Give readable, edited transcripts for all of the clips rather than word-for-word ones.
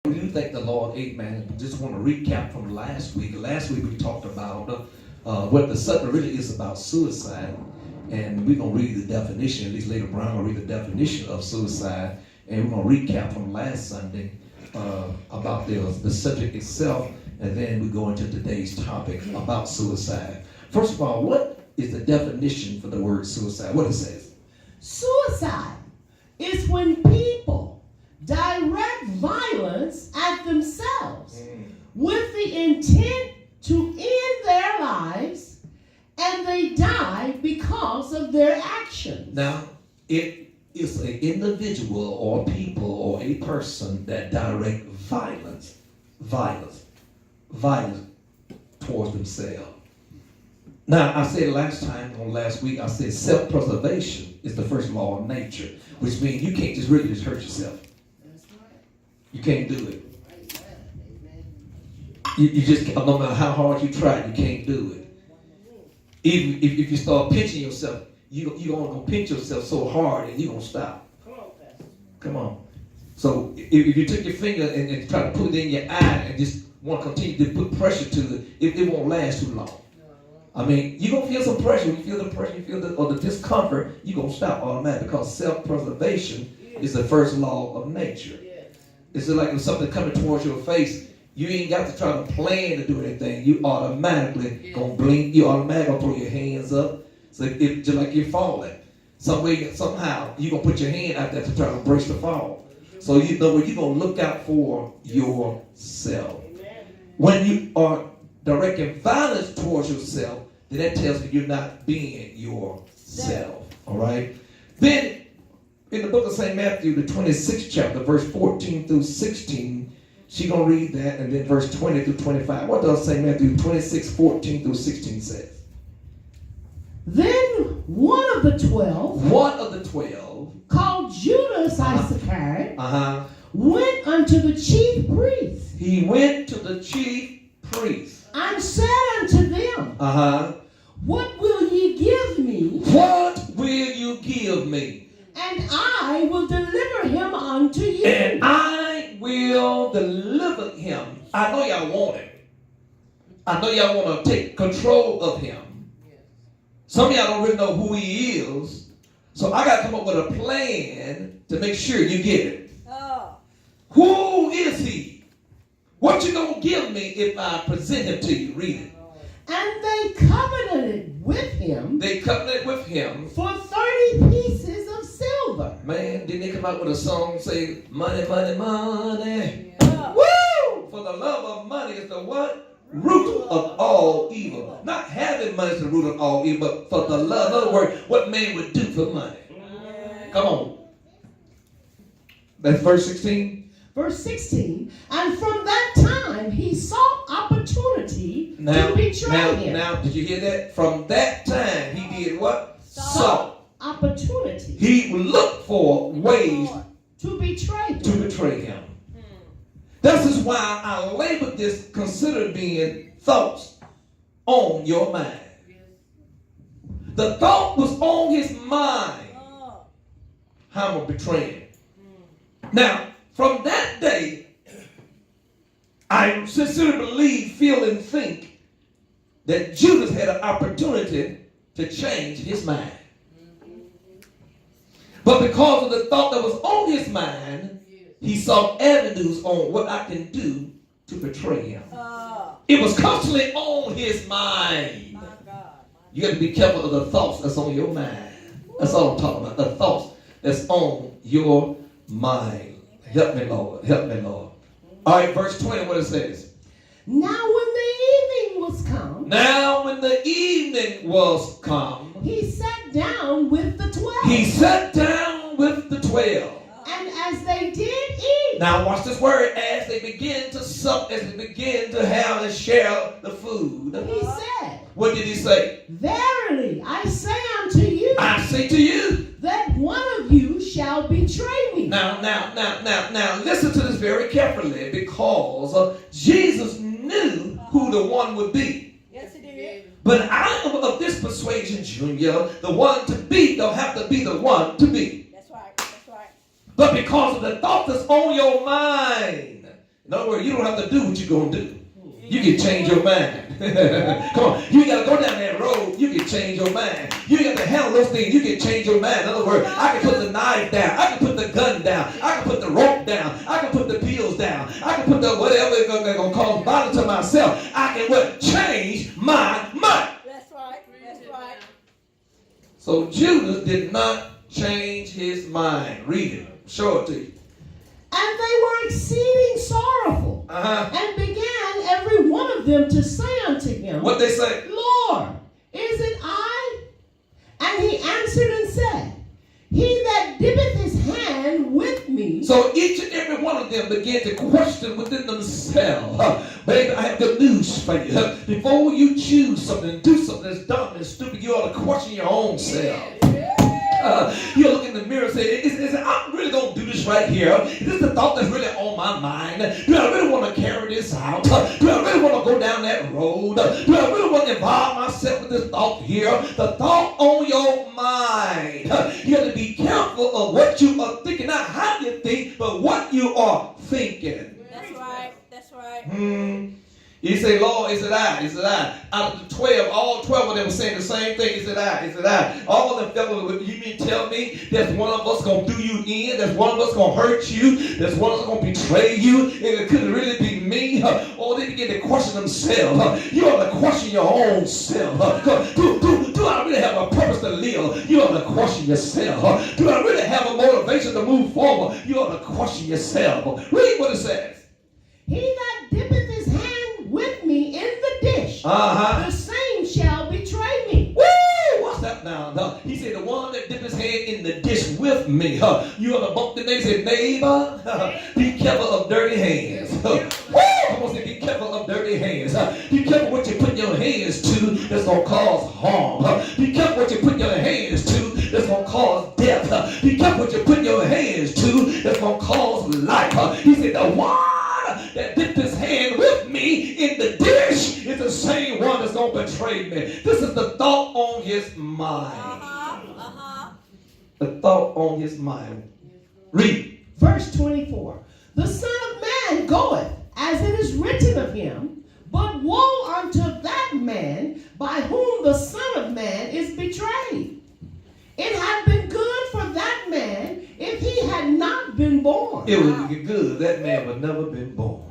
We do thank the Lord, amen. Just want to recap from last week. Last week we talked about what the subject really is about suicide. And we're going to read the definition, at least later Brown will read the definition of suicide. And we're going to recap from last Sunday about the subject itself. And then we go into today's topic about suicide. First of all, what is the definition for the word suicide? What it says? Suicide is when people direct violence at themselves with the intent to end their lives, and they die because of their actions. Now, it is an individual or people or a person that direct violence towards themselves. Now, I said last week, I said self-preservation is the first law of nature, which means you can't just really hurt yourself. You can't do it. You just, no matter how hard you try, you can't do it. Even if you start pinching yourself, you're going to pinch yourself so hard and you're going to stop. Come on. So if you took your finger and try to put it in your eye and just want to continue to put pressure to it, it won't last too long. I mean, you're going to feel some pressure. When you feel the pressure, you feel the discomfort, you're going to stop automatically because self-preservation is the first law of nature. It's just like when something coming towards your face, you ain't got to try to plan to do anything. You automatically going to blink. You automatically going to throw your hands up. So it just like you're falling. Somehow, you're going to put your hand out there to try to brace the fall. So you know where you're going to look out for yourself. When you are directing violence towards yourself, then that tells me you're not being yourself. All right? Then, in the book of St. Matthew, the 26th chapter, verse 14 through 16, she's going to read that, and then verse 20 through 25. What does St. Matthew 26, 14 through 16 say? Then one of the 12, called Judas Iscariot, went unto the chief priests. He went to the chief priests. And said unto them, What will ye give me? What will you give me? And I will deliver him unto you. And I will deliver him. I know y'all want him. I know y'all want to take control of him. Some of y'all don't really know who he is. So I got to come up with a plan to make sure you get it. Who is he? What you going to give me if I present him to you? Read it. And they covenanted with him. For 30 pieces of silver. Man, didn't they come out with a song say, money, money, money? Yeah. Woo! For the love of money is the what? Root of all evil. Not having money is the root of all evil, but for the love. In other words, what man would do for money. Come on. That's verse 16. Verse 16. And from that time he sought opportunity to betray him. Now, did you hear that? From that time he did what? Sought opportunity. He looked for ways to betray him. This is why I labeled this considered being thoughts on your mind. The thought was on his mind. How I'm going to betray him. Now, from that day, I sincerely feel and think that Judas had an opportunity to change his mind. But because of the thought that was on his mind, he saw avenues on what I can do to betray him. It was constantly on his mind. You got to be careful of the thoughts that's on your mind. That's all I'm talking about. The thoughts that's on your mind. Help me, Lord. Help me, Lord. All right, verse 20, what it says. Now when the evening was come, he sat down with the 12. And as they did eat. Now watch this word. As they begin to sup, as they begin to have and share the food. He said. What did he say? Verily, I say unto you. I say to you. That one of you shall betray me. Now, listen to this very carefully, because Jesus knew who the one would be. Yes, he did. But I am of this persuasion, Junior, the one to be don't have to be the one to be. That's right. But because of the thought that's on your mind, In other words, you don't have to do what you're going to do. You can change your mind. Come on. You got to go down that road. You can change your mind. You got to handle those things. You can change your mind. In other words, I can put the knife down. I can put the gun down. I can put the rope down. I can put the pills down. I can put the whatever it's going to cause bother to myself. I can what? Change my mind. That's right. That's right. So Judas did not change his mind. Read it. Show it to you. And they were exceeding sorrowful, and began every one of them to say unto him, what they say? Lord, is it I? And he answered and said, He that dippeth his hand with me. So each and every one of them began to question within themselves. Baby, I have good news for you. Before you choose something, do something that's dumb and stupid, you ought to question your own self. You look in the mirror and say, I'm really going to do this right here. Is this the thought that's really on my mind? Do I really want to carry this out? Do I really want to go down that road? Do I really want to involve myself with this thought here? The thought on your mind. You have to be careful of what you are thinking. Not how you think, but what you are thinking. That's right. That's right. You say, Lord, is it I? Is it I? Out of the 12, all 12 of them were saying the same thing. Is it I? Is it I? All of them fellows, you mean tell me there's one of us going to do you in? There's one of us going to hurt you? There's one of us going to betray you? And it couldn't really be me? Or they begin to question themselves. You ought to question your own self. Do I really have a purpose to live? You ought to question yourself. Do I really have a motivation to move forward? You ought to question yourself. Read what it says. He that dippeth his hand with me in the dish, the same shall betray me. Woo! What's that now? He said, the one that dipped his hand in the dish with me. You ought to bump the neighbor and say, neighbor, be careful of dirty hands. Woo! I'm going to say, be careful of dirty hands. Be careful what you put your hands to that's going to cause harm. Be careful what you put your hands to that's going to cause death. Be careful what you put your hands to that's going to cause life. He said, the one that dipped his hand with me in the dish is the same one that's going to betray me. This is the thought on his mind. The thought on his mind. Read. Verse 24. The Son of Man goeth, as it is written of him, but woe unto that man by whom the Son of Man is betrayed. It had been good for that man if he had not been born. It would be good. That man would never been born.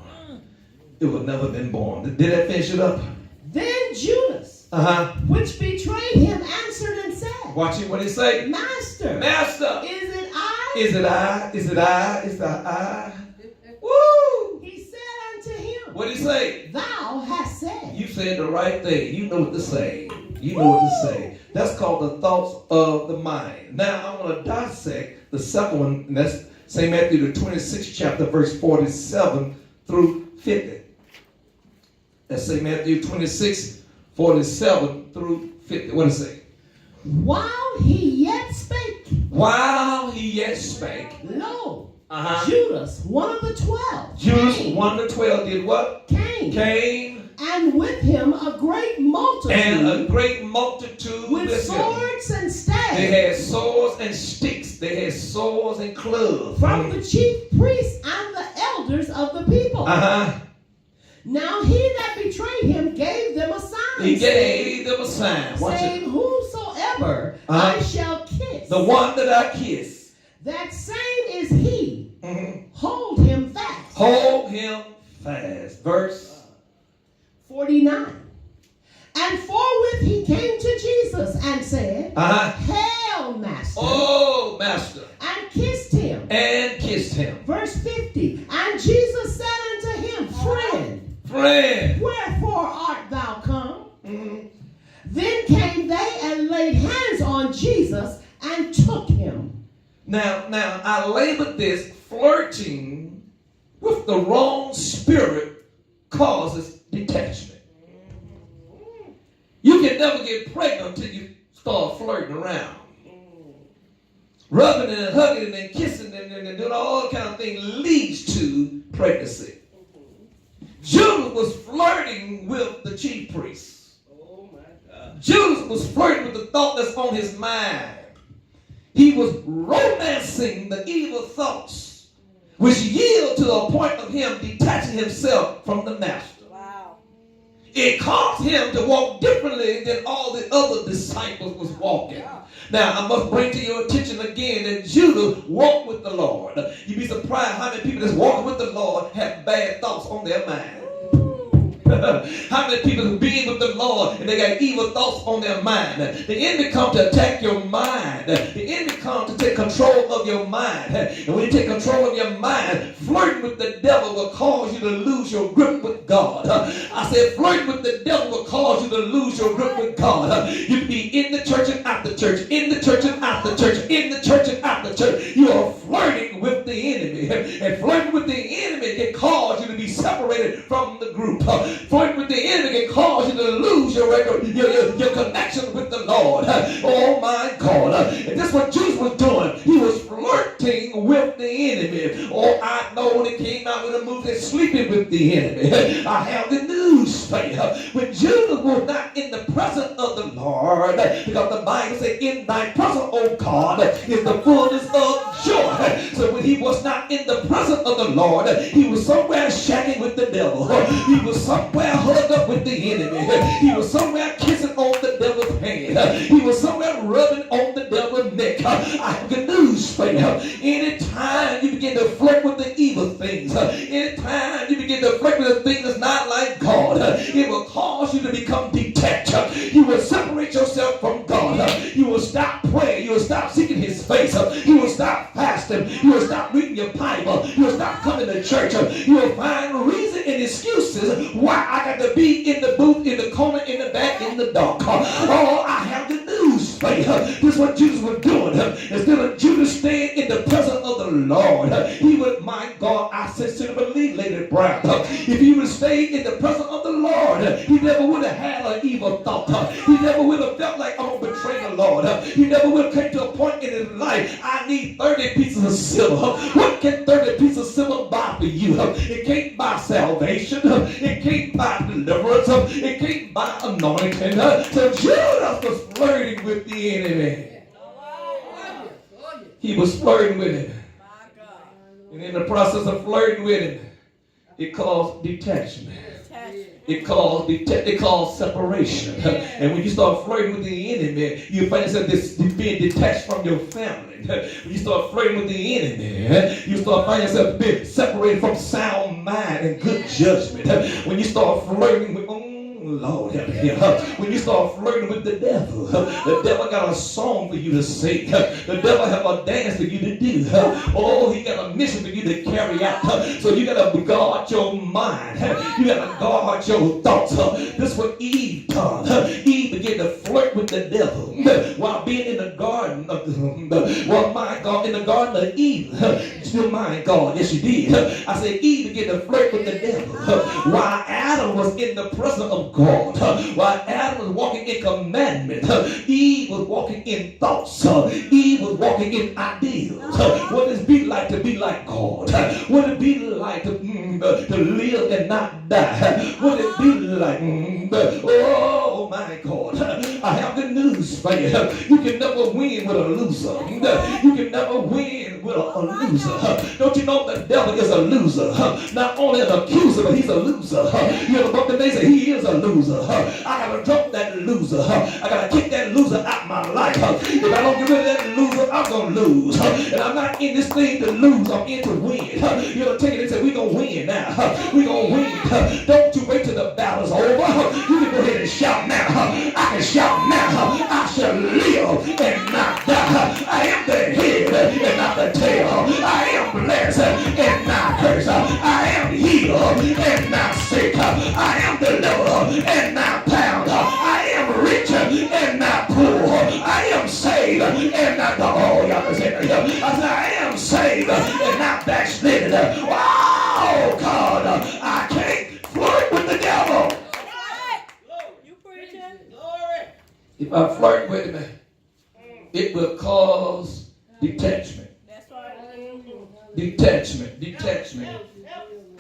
It would never been born. Did that finish it up? Then Judas, which betrayed him, answered and said, watch it what he say. Master, is it I? Is it I? Is it I? Is that I? Woo! He said unto him, what did he say? Thou hast said. You said the right thing. You know what to say. You know what to say. That's called the thoughts of the mind. Now I want to dissect the second one, and that's St. Matthew the 26th chapter, verse 47 through 50. That's St. Matthew 26, 47 through 50. What does it say? While he yet spake. While he yet spake. Lo, Judas, one of the 12. Judas, one of the 12 did what? Came. And with him a great multitude. With swords and staves. They had swords and sticks. They had swords and clubs. From the chief priests and the elders of the people. Now he that betrayed him gave them a sign. He gave them a sign. Saying, whosoever I shall kiss. The one that I kiss. That same is he. Hold him fast. Hold him fast. Verse 49. And forthwith he came to Jesus and said, Hail, Master. Oh, Master. And kissed him. Verse 50. And Jesus said unto him, Friend, wherefore art thou come? Then came they and laid hands on Jesus and took him. Now I labeled this flirting with the wrong spirit causes detachment. You can never get pregnant until you start flirting around. Rubbing and hugging and kissing and doing all kind of things leads to pregnancy. Judas was flirting with the chief priests. Oh my God. Judas was flirting with the thought that's on his mind. He was romancing the evil thoughts which yield to the point of him detaching himself from the master. Wow. It caused him to walk differently than all the other disciples was walking. Now, I must bring to your attention again that Judah walked with the Lord. You'd be surprised how many people that's walking with the Lord have bad thoughts on their mind. How many people have been with the Lord and they got evil thoughts on their mind? The enemy comes to attack your mind. The enemy comes to take control of your mind. And when you take control of your mind, flirting with the devil will cause you to lose your grip with God. I said flirting with the devil will cause you to lose your grip with God. You can be in the church and out the church, in the church and out the church, in the church and out the church. You are flirting with the enemy. And flirting with the enemy can cause you to be separated from the group. Flirting with the enemy can cause you to lose your connection with the Lord. Oh my God. And this is what Jesus was doing. He was flirting with the enemy. Oh, I know when it came out with a movie, sleeping with the enemy. I have the news for you. When Judah was not in the presence of the Lord, because the Bible says, in thy presence, O God, is the fullness of joy. So when he was not in the presence of the Lord, he was somewhere shacking with the devil. He was somewhere hugged up with the enemy. He was somewhere kissing on the devil's hand. He was somewhere rubbing on the devil's neck. I have good news for you. Anytime you begin to flirt with the evil things, anytime you begin to flirt with the things that's not like God, it will cause you to become detached. You will separate yourself from God. You will stop praying. You will stop seeking his face. You will stop fasting. You will stop reading your Bible. You will stop coming to church. You will find reason and excuses why I got to be in the booth, in the corner, in the back, in the dark. Oh, I have the news for you. This is what Jesus was doing. Instead of Judas staying in the presence of the Lord, he would, my God, I sincerely believe, Lady Brown, if he would stay in the presence of the Lord, he never would have had an evil thought. He never would have felt like I'm going to betray the Lord. He never would have come to a point in his life, I need 30 pieces of silver. What can 30 pieces of silver buy for you? It can't buy salvation. It can't buy deliverance. It can't buy anointing. So Judas was flirting with the enemy. He was flirting with him. And in the process of flirting with him, it caused detachment. It caused separation. And when you start flirting with the enemy, you find yourself being detached from your family. When you start flirting with the enemy, you start finding yourself being separated from sound mind and good judgment. When you start flirting with Lord help me. When you start flirting with the devil got a song for you to sing. The devil have a dance for you to do. Oh, he got a mission for you to carry out. So you got to guard your mind. You got to guard your thoughts. This is what Eve done. Eve began to flirt with the devil while being in the garden of my God, in the garden of Eden. Still my God, yes you did. I said Eve began to flirt with the devil while Adam was in the presence of God. While Adam was walking in commandment, Eve was walking in thoughts. Eve was walking in ideals. What does it be like to be like God? What does it be like to live and not die? What does it be like? Oh my God. I have good news for you. You can never win with a loser. You can never win with a loser. Don't you know the devil is a loser? Not only an accuser, but he's a loser. You know the book that they say he is a loser. I gotta drop that loser. I gotta kick that loser out of my life. If I don't get rid of that loser, I'm gonna lose. And I'm not in this thing to lose. I'm in to win. You know, take it and say, we're gonna win now. We're gonna win. Don't you wait till the battle's over. You can go ahead and shout now. I can shout now. I shall live and not die. I am the head and not the tail. I am blessed and not cursed. I am healed and not sick. I am delivered and not bound. I am rich and not poor. I am saved and not y'all can say it. I said I am saved and not backslidden. Oh God, I can't flirt with the devil. You preaching? If I flirt with him, it will cause detachment. That's right.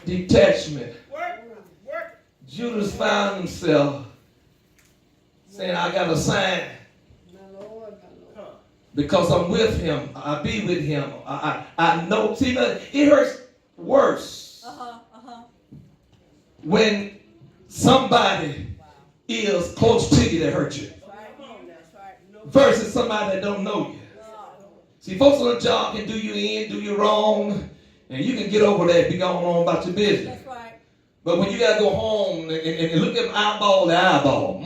Detachment. Judas found himself saying, I got a sign. Because I'm with him. I be with him. I know. See, it hurts worse when somebody is close to you that hurt you versus somebody that don't know you. See, folks on the job can do you in, do you wrong, and you can get over that and be going on about your business. But when you got to go home and look at them eyeball to eyeball,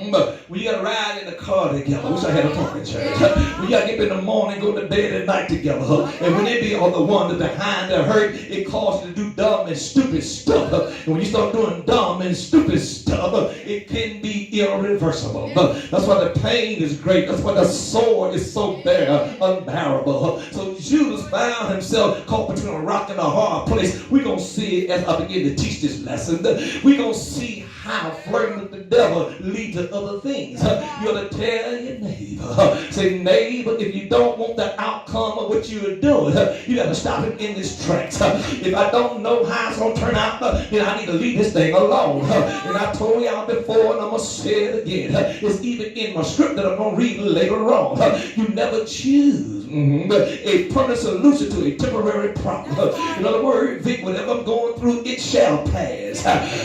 when you got to ride in the car together, I wish I had a talking church. When you got to get up in the morning, go to bed at night together, and when they be on the one that behind the hurt, it causes you to do dumb and stupid stuff. And when you start doing dumb and stupid stuff, it can be irreversible. That's why the pain is great. That's why the sword is so bare, unbearable. So Judas found himself caught between a rock and a hard place. We're going to see it as I begin to teach this lesson. We're going to see how flirting with the devil leads to other things. You ought to tell your neighbor. Say, neighbor, if you don't want the outcome of what you're doing, you got to stop it in this tracks. If I don't know how it's going to turn out, then I need to leave this thing alone. And I told y'all before, and I'm going to say it again. It's even in my script that I'm going to read later on. You never choose a permanent solution to a temporary problem. In other words, Vic, whatever I'm going through, it shall pass.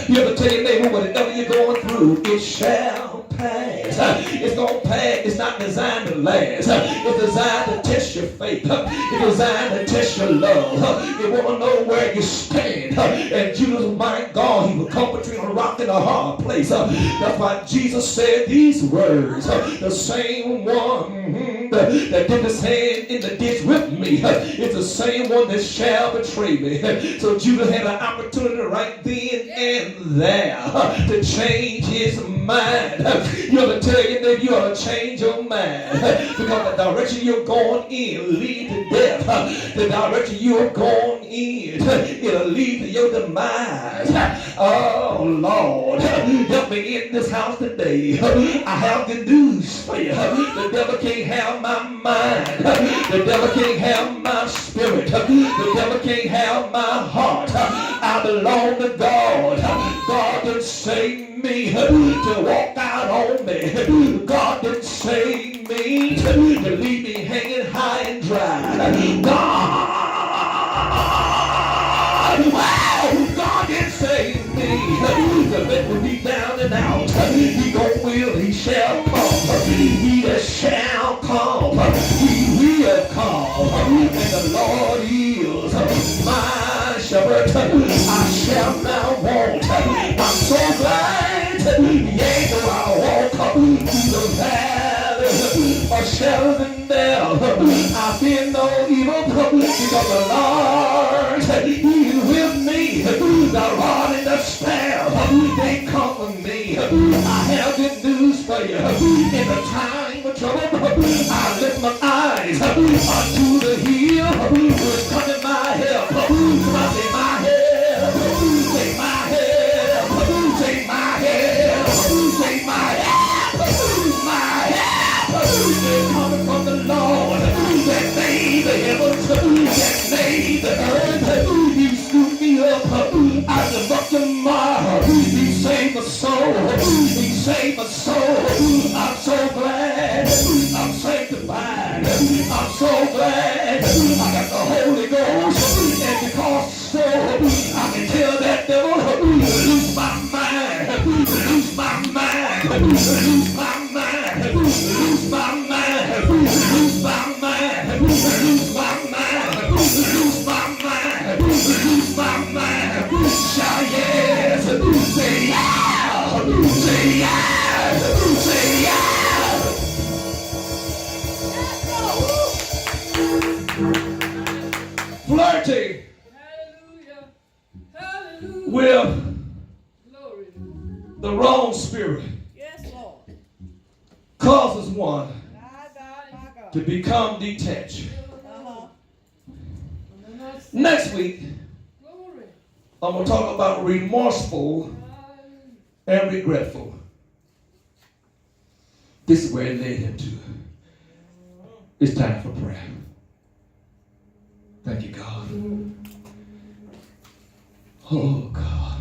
You ever tell your neighbor, whatever you're going through, it shall pass. It's going to pass. It's not designed to last. It's designed to test your faith. It's designed to test your love. You want to know where you stand. And Judas, my God, he was caught between a rock and a hard place. That's why Jesus said these words. The same one that did his hand in the ditch with me is the same one that shall betray me. So Judas had an opportunity right then and there to change his mind. You ought to tell your neighbor, you ought to change your mind, because the direction you're going in leads to death. The direction you're going in, it'll lead to your demise. Oh Lord, help me in this house today. I have good news for you. The devil can't have my mind. The devil can't have my spirit. The devil can't have my heart. I belong to God. God didn't save me to walk out on me. God didn't save me to leave me hanging high and dry. God didn't save me to let me down and out. He gon' will, he shall come. He that shall come, he will come. And the Lord is my shepherd. I shall not want. I'm so glad, yea, though I walk through the valley of shadows and death, I fear no evil, because the Lord, he is with me. The rod and the staff, they comfort me. I have good news for you. In the time of trouble, I lift my eyes unto the hill, which cometh my help. So I say, my help, say my help, say my help, say my help, my help. It's coming from the Lord that made the heavens, that made the earth. He scooped me up out the muck of mire. He saved my soul. He saved my soul. I'm so glad. I'm sanctified. I'm so glad. I got the Holy Ghost. And because so, I can tell that devil, lose my mind. Lose my mind. Lose my mind. Lose my mind. Lose my mind. Lose my mind. Lose my mind. Lose my mind. Shout yes. Say yeah. Say yeah. Say yeah. Flirting with the wrong spirit causes one to become detached. Next week, I'm going to talk about remorseful and regretful. This is where it led him to. It's time for prayer. Thank you, God. Oh, God.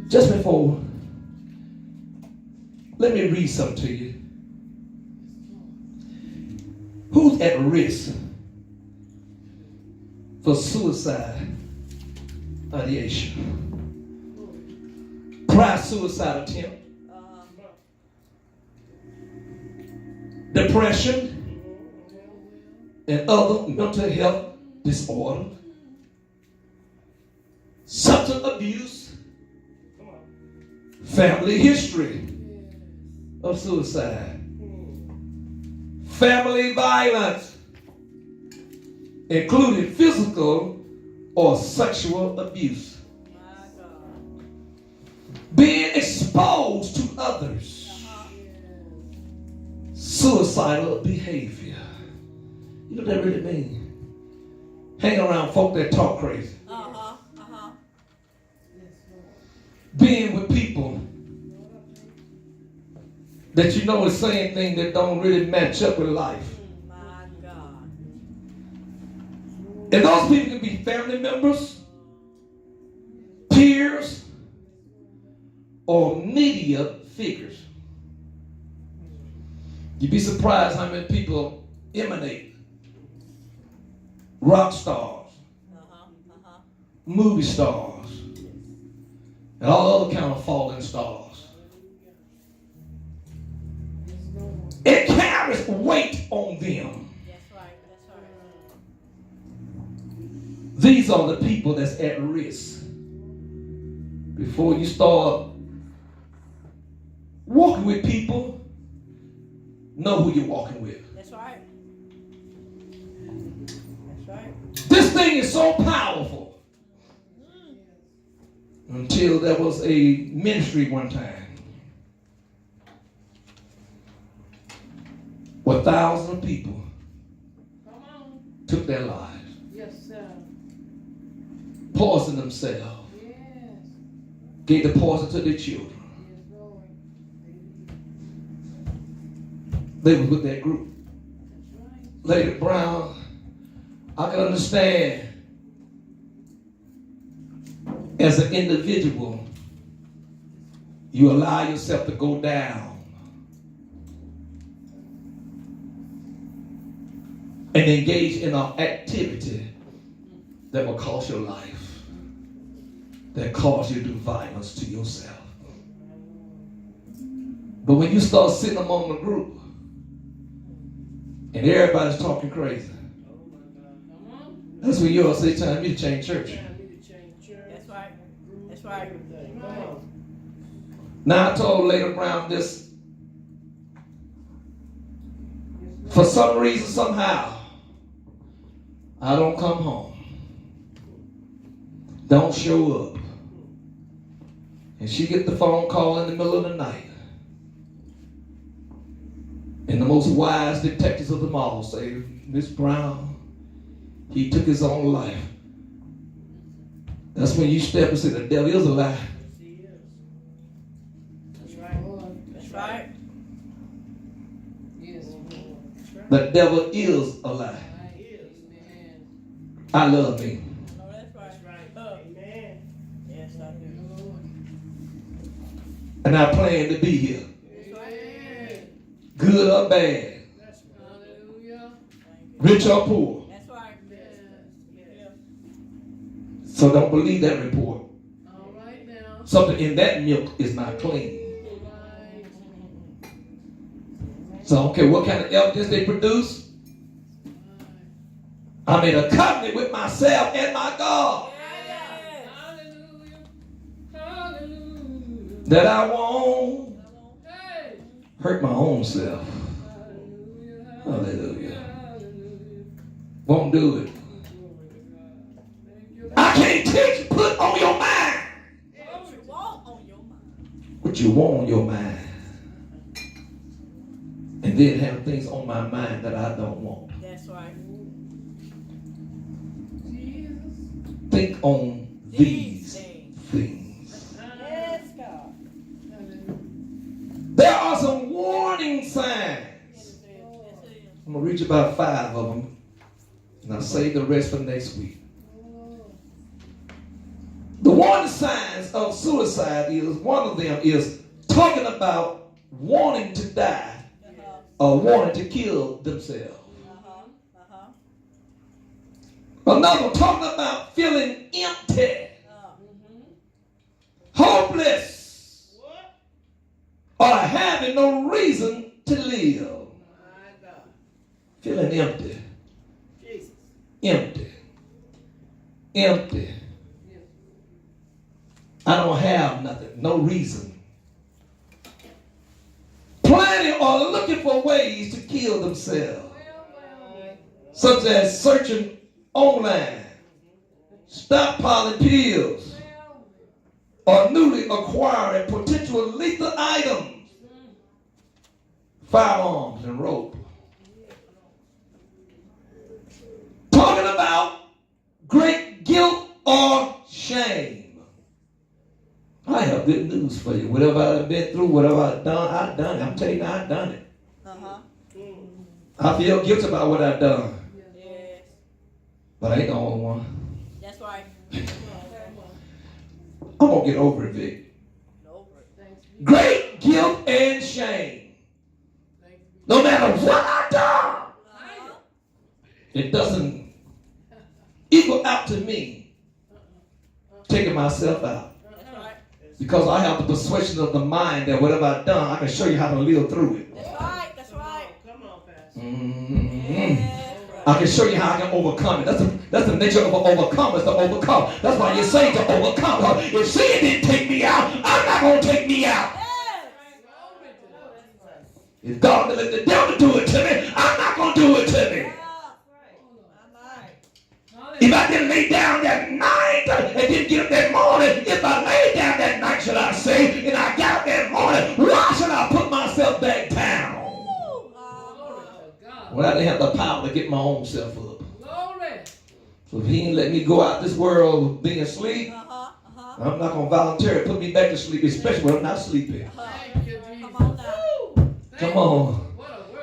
Just before, let me read something to you. Who's at risk for suicide ideation. Prior suicide attempt. Depression and other mental health disorder. Substance abuse. Family history of suicide. Family violence, including physical or sexual abuse. Being exposed to others. Suicidal behavior. You know what that really means? Hang around folk that talk crazy. Being with people that you know is saying things that don't really match up with life. My God. And those people can be family members, peers, or media figures. You'd be surprised how many people emanate. Rock stars, movie stars, and all other kind of fallen stars. It carries weight on them. That's right. That's right. These are the people that's at risk. Before you start walking with people, know who you're walking with. That's right. That's right. This thing is so powerful. Until there was a ministry one time. 1,000 people took their lives. Yes, sir. Poisoned themselves. Yes. Gave the poison to their children. Yes, Lord. They were with that group. That's right. Lady Brown, I can understand as an individual, you allow yourself to go down and engage in an activity that will cost your life, that cause you to do violence to yourself. But when you start sitting among the group and everybody's talking crazy, that's when you all say, time for me to change church. That's right. That's right. Now I told Lady Brown this, for some reason, somehow, I don't come home. Don't show up. And she get the phone call in the middle of the night. And the most wise detectives of them all say, Miss Brown, he took his own life. That's when you step and say, the devil is a lie. That's right. That's right. Yes, Lord. The devil is a lie. I love me. No, that's right. That's right. Amen. Yes, I do. And I plan to be here. Good or bad. Hallelujah. Rich or poor. That's right. Yeah. So don't believe that report. All right now. Something in that milk is not clean. Right. So I don't care what kind of evidence they produce. I made a covenant with myself and my God. Yes. Hallelujah. Hallelujah. That I won't Hey. hurt my own self. Hallelujah. Hallelujah. Hallelujah. Won't do it. I can't teach, put on your mind What you want on your mind. what you want on your mind. And then have things on my mind that I don't want. That's right. Think on these things. Yes, God. There are some warning signs. Yes, it is. I'm going to read you about 5 of them. And I'll save the rest for next week. The warning signs of suicide is, one of them is talking about wanting to die or wanting to kill themselves. Another one talking about feeling empty, hopeless, or having no reason to live. Feeling empty. Empty. Empty. I don't have nothing. No reason. Planning or looking for ways to kill themselves, such as searching online, stockpiling pills, or newly acquiring potential lethal items, firearms and rope. Talking about great guilt or shame. I have good news for you. Whatever I've been through, whatever I've done it. I'm telling you, I've done it. I feel guilty about what I've done. Yes. But I ain't the only one. That's right. I'm going to get over it, Vic. Great guilt and shame. No matter what I've done, it doesn't equal out to me taking myself out. Because I have the persuasion of the mind that whatever I've done, I can show you how to live through it. That's right. That's right. Come on, Pastor. I can show you how I can overcome it. That's the nature of an overcomer, is to overcome. That's why you say to overcome. If sin didn't take me out, I'm not going to take me out. If God didn't let the devil do it to me, I'm not going to do it to me. If I didn't lay down that night and didn't get up that morning, if I laid down that night, should I say, and I got up that morning, why should I put myself back down? Well, I didn't have the power to get my own self up. So if he didn't let me go out this world being asleep, I'm not going to voluntarily put me back to sleep, especially when I'm not sleeping. Come on.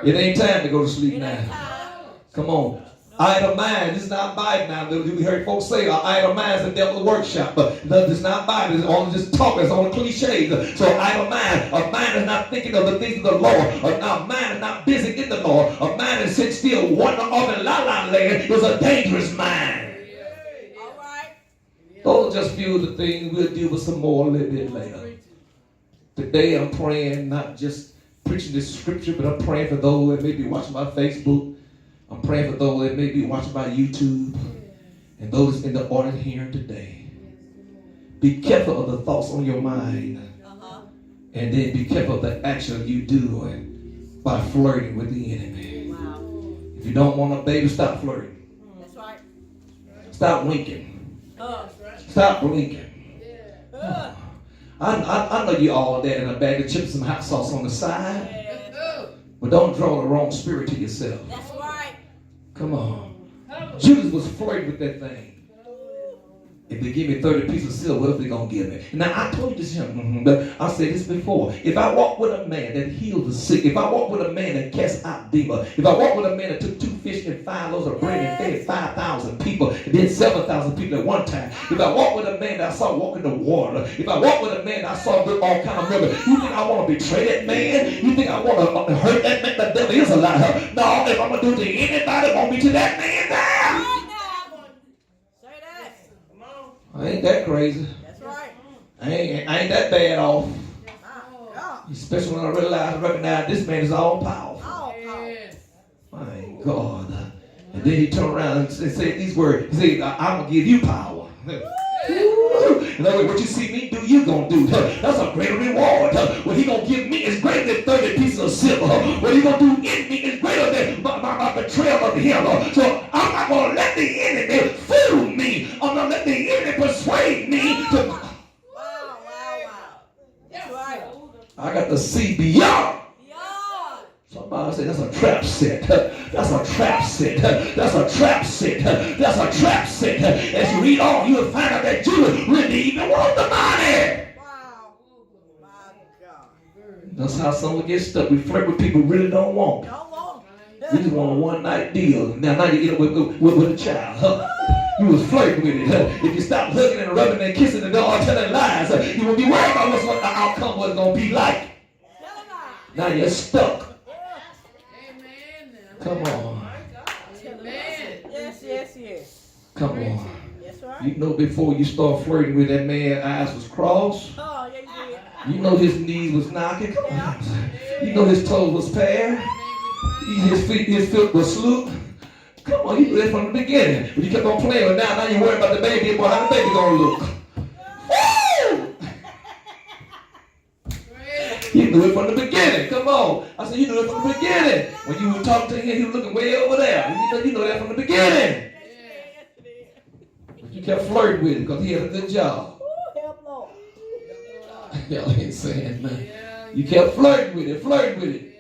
It ain't time to go to sleep now. Come on. Idle mind. This is not Bible now. We heard folks say idle mind is the devil's workshop. But this is not Bible. It's only just talk. It's only cliches. So idle mind. A mind is not thinking of the things of the Lord. A mind is not busy in the Lord. A mind is sitting still, wandering off in la-la land. It's a dangerous mind. All right. Those are just a few of the things. We'll deal with some more a little bit later. Today I'm praying, not just preaching this scripture, but I'm praying for those that may be watching my Facebook. I'm praying for those that may be watching by YouTube and those in the audience here today. Be careful of the thoughts on your mind. And then be careful of the action you do by flirting with the enemy. Wow. If you don't want a baby, stop flirting. That's right. Stop winking. Stop blinking. I know you all there in a bag of chips and hot sauce on the side. But don't draw the wrong spirit to yourself. That's right. Come on. Judas was flirting with that thing. If they give me 30 pieces of silver, what are they going to give me? Now, I told you this, but I said this before. If I walk with a man that healed the sick, if I walk with a man that cast out demons, if I walk with a man that took 2 fish and 5 loaves of bread and fed 5,000 people, and then 7,000 people at one time, if I walk with a man that I saw walk in the water, if I walk with a man that I saw do all kind of miracles, you think I want to betray that man? You think I want to hurt that man? The devil is a liar. No, if I'm going to do it to anybody, want me to that man there. I ain't that crazy. That's right. I ain't that bad off. Especially when I recognize this man is all powerful. My God. And then he turned around and said these words. He said, I'm going to give you power. In other words, what you see me do, you going to do. That's a greater reward. What he going to give me is greater than 30 pieces of silver. What he going to do in me is greater than my betrayal of him. So I'm not going to let the enemy fool me. I'm going to let the enemy persuade me to... Wow. That's right. I got to see beyond. Somebody say that's a trap set. That's a trap set. That's a trap set. That's a trap set. As you read on, you'll find out that Judas really even want the money. Wow. My God. That's how some of us get stuck. We flirt with people we really don't want. We just want a one-night deal. Now you end up with a child. You was flirting with it. If you stop hugging and rubbing and kissing and all telling lies, you won't be worried about what the outcome was going to be like. Now you're stuck. Come on. Yes. Come on. That's right. You know before you start flirting with that man, eyes was crossed. Oh, yeah, you did. You know his knees was knocking. Come on. You know his toes was paired. His foot was sloop. Come on, you knew that from the beginning. But you kept on playing with now you worry about the baby. Boy, how the baby gonna look? Woo! You knew it from the beginning. Come on. I said you knew it from the beginning. When you were talking to him, he was looking way over there. You know that from the beginning. But you kept flirting with him because he had a good job. Help, Lord. Y'all ain't saying nothing. You kept flirting with it.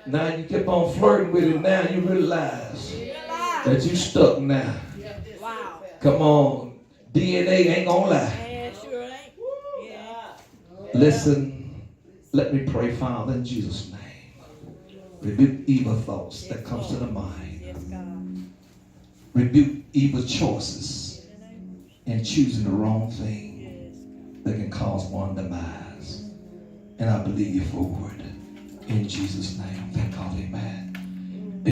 Now you kept on flirting with it. Now you realize that you stuck now. Wow. Come on. DNA ain't gonna lie. Yeah, sure ain't. Yeah. Listen, let me pray, Father, in Jesus' name. Rebuke evil thoughts that comes to the mind. Yes, God. Rebuke evil choices and choosing the wrong thing that can cause one demise. And I believe you for it. In Jesus' name. Thank God, amen.